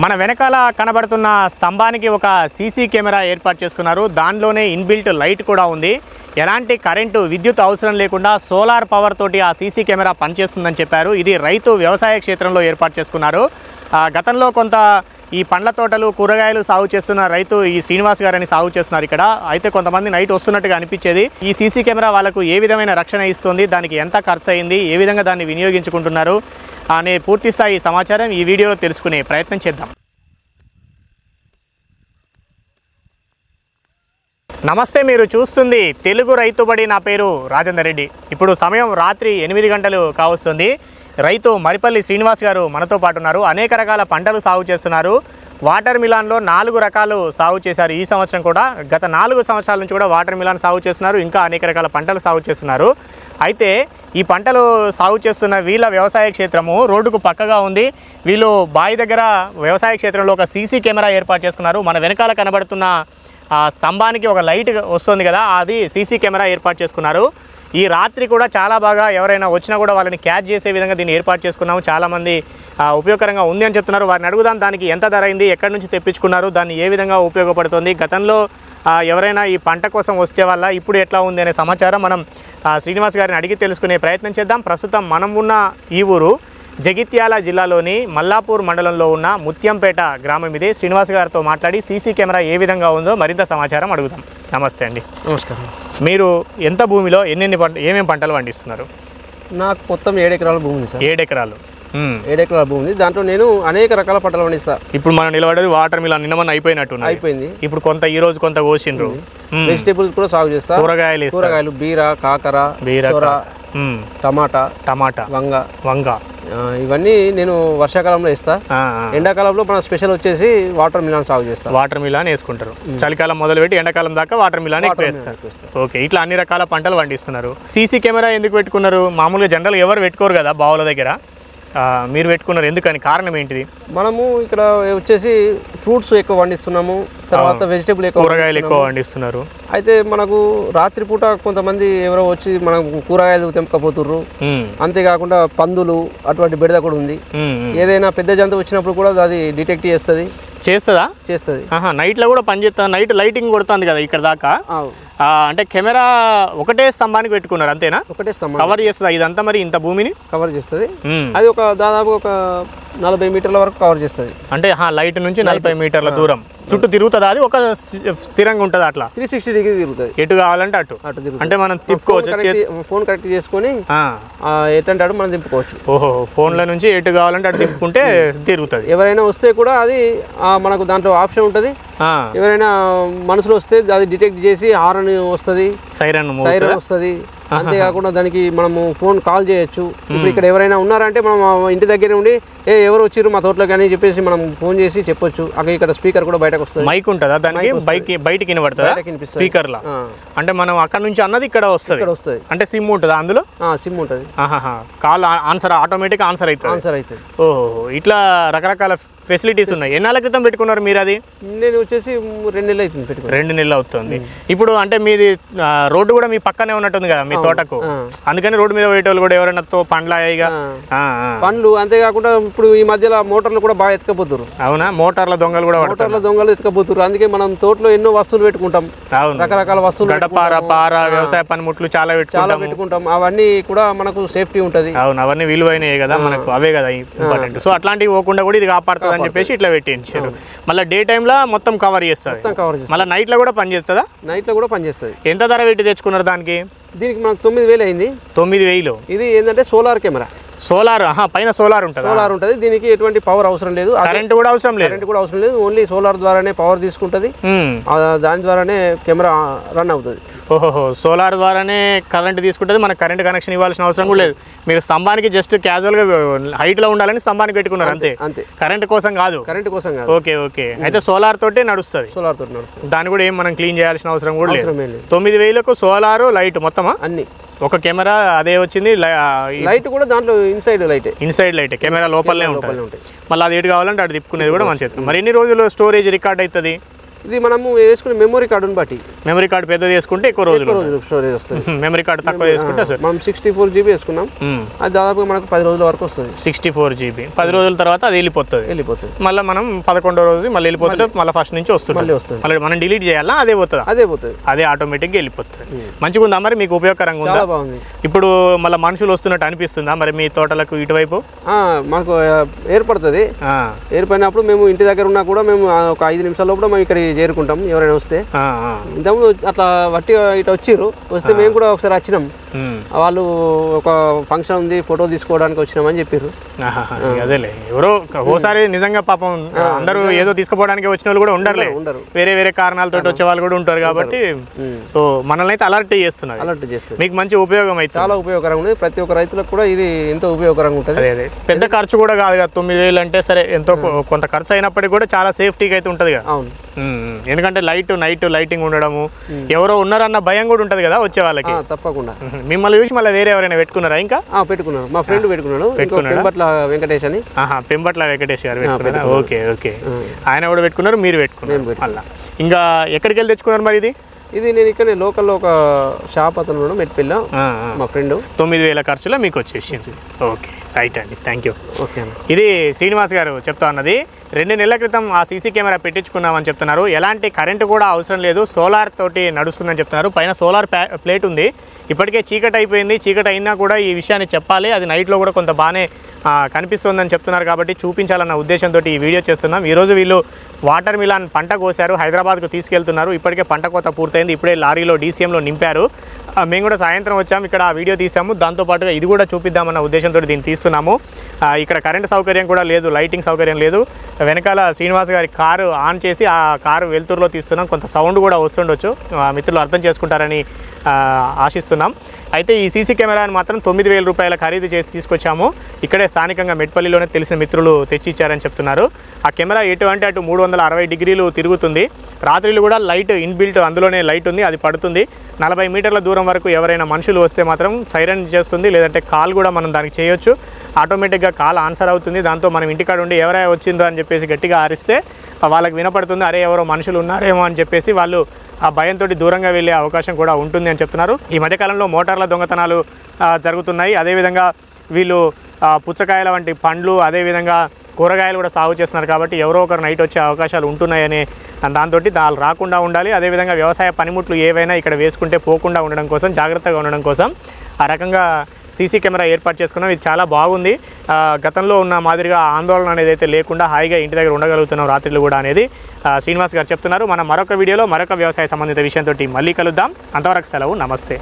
మన వెనకాల కనబడుతున్న స్తంభానికి ఒక సీసీ కెమెరా ఏర్పాటు చేసుకున్నారు. దానిలోనే ఇన్బిల్ట్ లైట్ కూడా ఉంది. ఎలాంటి కరెంటు విద్యుత్ అవసరం లేకుండా సోలార్ పవర్ తోటి ఆ సీసీ కెమెరా పనిచేస్తుందని చెప్పారు. ఇది రైతు వ్యవసాయ క్షేత్రంలో ఏర్పాటు చేసుకున్నారు. గతంలో కొంత ఈ పండ్ల తోటలు కూరగాయలు సాగు చేస్తున్న రైతు ఈ శ్రీనివాస్ గారని సాగు చేస్తున్నారు ఇక్కడ. అయితే కొంతమంది నైట్ వస్తున్నట్టుగా అనిపించేది. ఈ సీసీ కెమెరా వాళ్ళకు ఏ విధమైన రక్షణ ఇస్తుంది, దానికి ఎంత ఖర్చు అయింది, ఏ విధంగా దాన్ని వినియోగించుకుంటున్నారు అనే పూర్తి స్థాయి సమాచారం ఈ వీడియోలో తెలుసుకునే ప్రయత్నం చేద్దాం. నమస్తే, మీరు చూస్తుంది తెలుగు రైతు బడి. నా పేరు రాజేందర్ రెడ్డి. ఇప్పుడు సమయం రాత్రి 8 గంటలు కావస్తుంది. రైతు మరిపల్లి శ్రీనివాస్ గారు మనతో పాటు ఉన్నారు. అనేక రకాల పంటలు సాగు చేస్తున్నారు. వాటర్ మిలాన్లో 4 రకాలు సాగు చేశారు ఈ సంవత్సరం కూడా. గత 4 సంవత్సరాల నుంచి కూడా వాటర్ మిలాన్ సాగు చేస్తున్నారు. ఇంకా అనేక రకాల పంటలు సాగు చేస్తున్నారు. అయితే ఈ పంటలు సాగు చేస్తున్న వీళ్ళ వ్యవసాయ క్షేత్రము రోడ్డుకు పక్కగా ఉంది. వీళ్ళు బావి దగ్గర వ్యవసాయ క్షేత్రంలో ఒక సీసీ కెమెరా ఏర్పాటు చేసుకున్నారు. మన వెనకాల కనబడుతున్న స్తంభానికి ఒక లైట్ వస్తుంది కదా, అది సీసీ కెమెరా ఏర్పాటు చేసుకున్నారు. ఈ రాత్రి కూడా చాలా బాగా ఎవరైనా వచ్చినా కూడా వాళ్ళని క్యాచ్ చేసే విధంగా దీన్ని ఏర్పాటు చేసుకున్నాము. చాలామంది ఉపయోగకరంగా ఉంది అని చెప్తున్నారు. వారిని అడుగుదాం, దానికి ఎంత ధర అయింది, ఎక్కడి నుంచి తెప్పించుకున్నారు, దాన్ని ఏ విధంగా ఉపయోగపడుతుంది, గతంలో ఎవరైనా ఈ పంట కోసం వచ్చే వాళ్ళ ఇప్పుడు ఎట్లా ఉంది అనే సమాచారం మనం శ్రీనివాస్ గారిని అడిగి తెలుసుకునే ప్రయత్నం చేద్దాం. ప్రస్తుతం మనం ఉన్న ఈ ఊరు జగిత్యాల జిల్లాలోని మల్లాపూర్ మండలంలో ఉన్న ముత్యంపేట గ్రామం ఇది. శ్రీనివాస్ గారితో మాట్లాడి సీసీ కెమెరా ఏ విధంగా ఉందో మరింత సమాచారం అడుగుదాం. నమస్తే అండి. నమస్కారం. మీరు ఎంత భూమిలో ఏమేమి పంటలు పండిస్తున్నారు? నాకు మొత్తం 7 ఎకరాల భూమి ఉంది సార్. 7 ఎకరాలు. 7 ఎకరాల భూమి ఉంది. దాంట్లో నేను అనేక రకాల పంటలు పండిస్తా. ఇప్పుడు మనం నిలబడేది వాటర్ మిలాన్ నిన్న అయిపోయింది. ఇప్పుడు కొంత ఈ రోజు కొంత కోసిండ్రు. వెజిటేబుల్స్ కూడా సాగు చేస్తా. కూరగాయలు బీర, కాకర, టమాటా, వంగ ఇవన్నీ నేను వర్షాకాలంలో వేస్తా. ఎండాకాలంలో మన స్పెషల్ వచ్చేసి వాటర్ మిలాన్ సాగు చేస్తా. వాటర్ మిలాన్ వేసుకుంటారు. చలికాలం మొదలుపెట్టి ఎండాకాలం దాకా వాటర్ మిలాన్ వేస్తారు. ఓకే, ఇట్లా అన్ని రకాల పంటలు పండిస్తున్నారు. సీసీ కెమెరా ఎందుకు పెట్టుకున్నారు? మామూలుగా జనరల్ ఎవరు పెట్టుకోరు కదా బావుల దగ్గర, మీరు పెట్టుకున్నారు. ఎందుకని, కారణం ఏంటిది? మనము ఇక్కడ వచ్చేసి ఫ్రూట్స్ ఎక్కువ పండిస్తున్నాము, తర్వాత వెజిటేబుల్ కూరగాయలు ఎక్కువ పండిస్తున్నారు. అయితే మనకు రాత్రిపూట కొంతమంది ఎవరో వచ్చి మనకు కూరగాయలు తెంపకపోతుర్రు. అంతేకాకుండా పందులు అటువంటి బెడద కూడా ఉంది. ఏదైనా పెద్ద జంతువు వచ్చినప్పుడు కూడా అది డిటెక్ట్ చేస్తుంది. చేస్తుంది. నైట్ లో కూడా పనిచేస్తుంది. నైట్ లైటింగ్ కొడుతుంది కదా ఇక్కడ దాకా. అంటే కెమెరా ఒకటే స్తంభానికి పెట్టుకున్నారు అంతేనా? ఒకటే స్తంభం కవర్ చేస్తుంది ఇదంతా. మరి ఇంత భూమిని కవర్ చేస్తుంది. అది దాదాపు ఒక 40 మీటర్ల వరకు కవర్ చేస్తుంది. అంటే లైట్ నుంచి 40 మీటర్ల దూరం చుట్టూ తిరుగుతుంది. అది ఒక స్థిరంగా ఉంటుంది. అట్లా 360 డిగ్రీ తిరుగుతుంది. ఎటు కావాలంటే అటు అంటే మనం తిప్పుకోవచ్చు. ఫోన్ కరెక్ట్ చేసుకొని ఎటంటే అటు మనం తిప్పుకోవచ్చు. ఓహో, ఫోన్ల నుంచి ఎటు కావాలంటే అటు తిప్పుకుంటే తిరుగుతుంది. ఎవరైనా వస్తే కూడా అది మనకు దాంట్లో ఆప్షన్ ఉంటుంది. ఎవరైనా మనుషులు వస్తే అది డిటెక్ట్ చేసి హారన్ వస్తుంది, సైరన్ వస్తుంది. అంతేకాకుండా దానికి మనము ఫోన్ కాల్ చేయొచ్చు. ఇప్పుడు ఇక్కడ ఎవరైనా ఉన్నారంటే మనం ఇంటి దగ్గర ఉండి ఎవరు వచ్చారు మా తోటలోకి అని చెప్పేసి మనం ఫోన్ చేసి చెప్పొచ్చు. అక్కడ ఇక్కడ స్పీకర్ కూడా బయటకు వస్తుంది. మైక్ ఉంటుందా దానికి? బయటికి వినబడుతుంది స్పీకర్ లా. అంటే మనం అక్కడ నుంచి అన్నది ఇక్కడ వస్తుంది. అంటే సిమ్ ఉంటుందా అందులో? సిమ్ ఉంటుంది. కాల్ ఆన్సర్ ఆటోమేటిక్ ఆన్సర్ అవుతుంది. ఓహో, ఇట్లా రకరకాల ఫెసిలిటీస్ ఉన్నాయి. ఎన్నాళ్ళ క్రితం పెట్టుకున్నారు మీరు? అది నేను వచ్చేసి 2 నెలలు అవుతుంది పెట్టుకుని. 2 నెలలు అవుతుంది. ఇప్పుడు అంటే మీది రోడ్డు కూడా మీ పక్కనే ఉన్నట్టుంది కదా మీ తోటకు, అందుకని రోడ్డు మీద పోయేటోళ్ళు కూడా ఎవరైనా పండ్లు. అంతేకాకుండా ఇప్పుడు ఈ మధ్యలో మోటార్లు కూడా బాగా ఎత్తుకపోతున్నారు. అవునా? మోటార్ల దొంగలు ఎత్తుకపోతున్నారు. అందుకే మనం తోటలో ఎన్నో వస్తువులు పెట్టుకుంటాం. రకరకాల వస్తువులు, గడపార, పార, వ్యవసాయ పనిముట్లు చాలా పెట్టుకుంటాం. అవన్నీ కూడా మనకు సేఫ్టీ ఉంటది. అవును, అవన్నీ విలువైనవి కదా మనకు, అవే కదా ఇంపార్టెంట్. సో అట్లాంటివి పోకుండా కూడా ఇది కాపాడుతుంది అని చెప్పేసి ఇట్లా పెట్టించారు. మళ్ళీ డే టైమ్ లో మొత్తం కవర్ చేస్తారు. మళ్ళీ నైట్ లో కూడా పనిచేస్తుందా? నైట్ లో కూడా పనిచేస్తుంది. ఎంత ధర పెట్టి తెచ్చుకున్నారు దానికి? దీనికి మనకు 9,000 అయింది. 9,000. ఇది ఏంటంటే సోలార్ కెమెరా. సోలార్ పైన సోలార్ ఉంటుంది. దీనికి ఎటువంటి పవర్ అవసరం లేదు. కరెంట్ కూడా అవసరం లేదు. ఓన్లీ సోలార్ ద్వారానే పవర్ తీసుకుంటది. దాని ద్వారానే కెమెరా రన్ అవుతుంది. ఓహో, సోలార్ ద్వారానే కరెంట్ తీసుకుంటుంది. మనకు కరెంట్ కనెక్షన్ ఇవ్వాల్సిన అవసరం కూడా లేదు. మీరు స్తంభానికి జస్ట్ క్యాజువల్ గా హైట్ లో ఉండాలని స్తంభానికి పెట్టుకున్నారు అంతే. కరెంట్ కోసం కాదు. ఓకే. అయితే సోలార్ తోటే నడుస్తుంది. దాన్ని కూడా ఏం మనం క్లీన్ చేయాల్సిన అవసరం కూడా లేదు. 9,000కు సోలార్, లైట్ మొత్తమా అన్ని ఒక కెమెరా అదే వచ్చింది. లైట్ కూడా దాంట్లో ఇన్సైడ్ లైట్ కెమెరా లోపలనే ఉంటుంది. మళ్ళీ అది ఎటు కావాలంటే అటు తిప్పుకునేది కూడా మన చేతిలో. మరి ఎన్ని రోజులు స్టోరేజ్ రికార్డ్ అవుతుంది? ఇది మనము వేసుకునే మెమరీ కార్డుని బట్టి. మెమరీ కార్డు పెద్దది వేసుకుంటే ఎక్కువ రోజులు స్టోరేజ్ వస్తుంది. మెమరీ కార్డు తక్కువ వేసుకుంటే మనం 64 GB వేసుకున్నాం, అది దాదాపు మనకు 10 రోజుల వరకు వస్తుంది. 64 GB 10 రోజుల తర్వాత అది వెళ్ళిపోతుంది. మళ్ళీ మనం 11వ రోజు మళ్ళీ వెళ్ళిపోతుంటే మళ్ళీ ఫస్ట్ నుంచి వస్తుంది. మళ్ళీ మనం డిలీట్ చేయాలా అదే పోతుంది, అదే ఆటోమేటిక్గా వెళ్ళిపోతుంది. మంచిగా ఉందా మరి, మీకు ఉపయోగకరంగా ఉందా? బాగుంది. ఇప్పుడు మళ్ళీ మనుషులు వస్తున్నట్టు అనిపిస్తుందా మరి మీ తోటలకు ఇటువైపు? మాకు ఏర్పడుతుంది. ఏర్పడినప్పుడు మేము ఇంటి దగ్గర ఉన్నా కూడా మేము ఒక 5 నిమిషాల లోపల మేము ఇక్కడ చేరుకుంటాం ఎవరైనా వస్తే. ఇంతకుముందు అట్లా వట్టి ఇటు వస్తే మేము కూడా ఒకసారి వచ్చినాం, వాళ్ళు ఒక ఫంక్షన్ ఉంది ఫోటో తీసుకోవడానికి వచ్చినామని చెప్పారు. అదేలే, ఎవరో ఓసారి నిజంగా పాపం అందరూ ఏదో తీసుకుపోవడానికి వచ్చిన వాళ్ళు కూడా ఉండరు, వేరే వేరే కారణాలతో వచ్చే వాళ్ళు కూడా ఉంటారు. కాబట్టి మనల్ని అయితే అలర్ట్ చేస్తున్నారు. మీకు మంచి ఉపయోగం అయితే చాలా ఉపయోగకరంగా ఉంది. ప్రతి ఒక్క రైతులకు కూడా ఇది ఎంతో ఉపయోగకరంగా ఉంటుంది. పెద్ద ఖర్చు కూడా కాదు కదా, 9,000 అంటే సరే ఎంతో కొంత ఖర్చు అయినప్పటికీ కూడా చాలా సేఫ్టీగా అయితే ఉంటుంది కదా. అవును, ఎందుకంటే నైట్ లైటింగ్ ఉండడము, ఎవరో ఉన్నారన్న భయం కూడా ఉంటుంది కదా వచ్చే వాళ్ళకి. తప్పకుండా. మిమ్మల్ని చూసి మళ్ళీ వేరే ఎవరైనా పెట్టుకున్నారా? ఇంకా పెట్టుకున్నారు, మా ఫ్రెండ్ పెట్టుకున్నాడు, పెంబట్ల వెంకటేష్ అని. పెంబట్ల వెంకటేష్ గారు పెట్టుకున్నారా? ఓకే, ఆయన కూడా పెట్టుకున్నారు, మీరు పెట్టుకున్నారు. మళ్ళీ ఇంకా ఎక్కడికి వెళ్ళి తెచ్చుకున్నారు మరి ఇది? నేను ఇక్కడ లోకల్లో ఒక షాప్ అతను మెట్పిల్ల, మా ఫ్రెండ్. 9,000 ఖర్చులో మీకు వచ్చేసింది. ఓకే, రైట్ అండి, థ్యాంక్ యూ. ఓకే, ఇది శ్రీనివాస్ గారు చెప్తా ఉన్నది. 2 నెలల క్రితం ఆ సీసీ కెమెరా పెట్టించుకున్నామని చెప్తున్నారు. ఎలాంటి కరెంటు కూడా అవసరం లేదు, సోలార్ తోటి నడుస్తుందని చెప్తున్నారు. పైన సోలార్ ప్లేట్ ఉంది. ఇప్పటికే చీకటి అయిపోయింది, చీకటి అయినా కూడా ఈ విషయాన్ని చెప్పాలి, అది నైట్లో కూడా కొంత బాగానే కనిపిస్తుందని చెప్తున్నారు. కాబట్టి చూపించాలన్న ఉద్దేశంతో ఈ వీడియో చేస్తున్నాం. ఈరోజు వీళ్ళు వాటర్ మిలాన్ పంట కోసారు, హైదరాబాద్కు తీసుకెళ్తున్నారు. ఇప్పటికే పంట కోత పూర్తయింది, ఇప్పుడే లారీలో DCMలో నింపారు. మేము కూడా సాయంత్రం వచ్చాము, ఇక్కడ వీడియో తీసాము. దాంతోపాటుగా ఇది కూడా చూపిద్దామన్న ఉద్దేశంతో దీన్ని తీస్తున్నాము. ఇక్కడ కరెంటు సౌకర్యం కూడా లేదు, లైటింగ్ సౌకర్యం లేదు. వెనకాల శ్రీనివాస్ గారి కారు ఆన్ చేసి ఆ కారు వెలుతురులో తీస్తున్నాం. కొంత సౌండ్ కూడా వస్తుండొచ్చు, మిత్రులు అర్థం చేసుకుంటారని ఆశిస్తున్నాం. అయితే ఈ సీసీ కెమెరాని మాత్రం 9,000 రూపాయల ఖరీదు చేసి తీసుకొచ్చాము. ఇక్కడే స్థానికంగా మెట్పల్లిలోనే తెలిసిన మిత్రులు తెచ్చిచ్చారని చెప్తున్నారు. ఆ కెమెరా ఎటు అంటే అటు 360 డిగ్రీలు తిరుగుతుంది. రాత్రిళ్ళు కూడా లైట్ ఇన్బిల్ట్ అందులోనే లైట్ ఉంది, అది పడుతుంది. 40 మీటర్ల దూరం వరకు ఎవరైనా మనుషులు వస్తే మాత్రం సైరన్ చేస్తుంది, లేదంటే కాల్ కూడా మనం దానికి చేయొచ్చు. ఆటోమేటిక్గా కాల్ ఆన్సర్ అవుతుంది. దాంతో మనం ఇంటికాడ ఉండి ఎవరైనా వచ్చిండ్రు అని చెప్పేసి గట్టిగా ఆరిస్తే వాళ్ళకి వినపడుతుంది, అరే ఎవరో మనుషులు ఉన్నారేమో అని చెప్పేసి వాళ్ళు ఆ భయంతో దూరంగా వెళ్ళే అవకాశం కూడా ఉంటుంది అని చెప్తున్నారు. ఈ మధ్యకాలంలో మోటార్ల దొంగతనాలు జరుగుతున్నాయి. అదేవిధంగా వీళ్ళు పుచ్చకాయల వంటి పండ్లు, అదేవిధంగా కూరగాయలు కూడా సాగు చేస్తున్నారు. కాబట్టి ఎవరో ఒకరు నైట్ వచ్చే అవకాశాలు ఉంటున్నాయని దాంతో వాళ్ళు రాకుండా ఉండాలి. అదేవిధంగా వ్యవసాయ పనిముట్లు ఏవైనా ఇక్కడ వేసుకుంటే పోకుండా ఉండడం కోసం, జాగ్రత్తగా ఉండడం కోసం ఆ రకంగా సీసీ కెమెరా ఏర్పాటు చేసుకున్నాం. ఇది చాలా బాగుంది. గతంలో ఉన్న మాదిరిగా ఆందోళన అనేది అయితే లేకుండా హాయిగా ఇంటి దగ్గర ఉండగలుగుతున్నాం రాత్రులు కూడా అనేది శ్రీనివాస్ గారు చెప్తున్నారు. మనం మరొక వీడియోలో మరొక వ్యవసాయ సంబంధిత విషయంతో మళ్ళీ కలుద్దాం. అంతవరకు సెలవు. నమస్తే.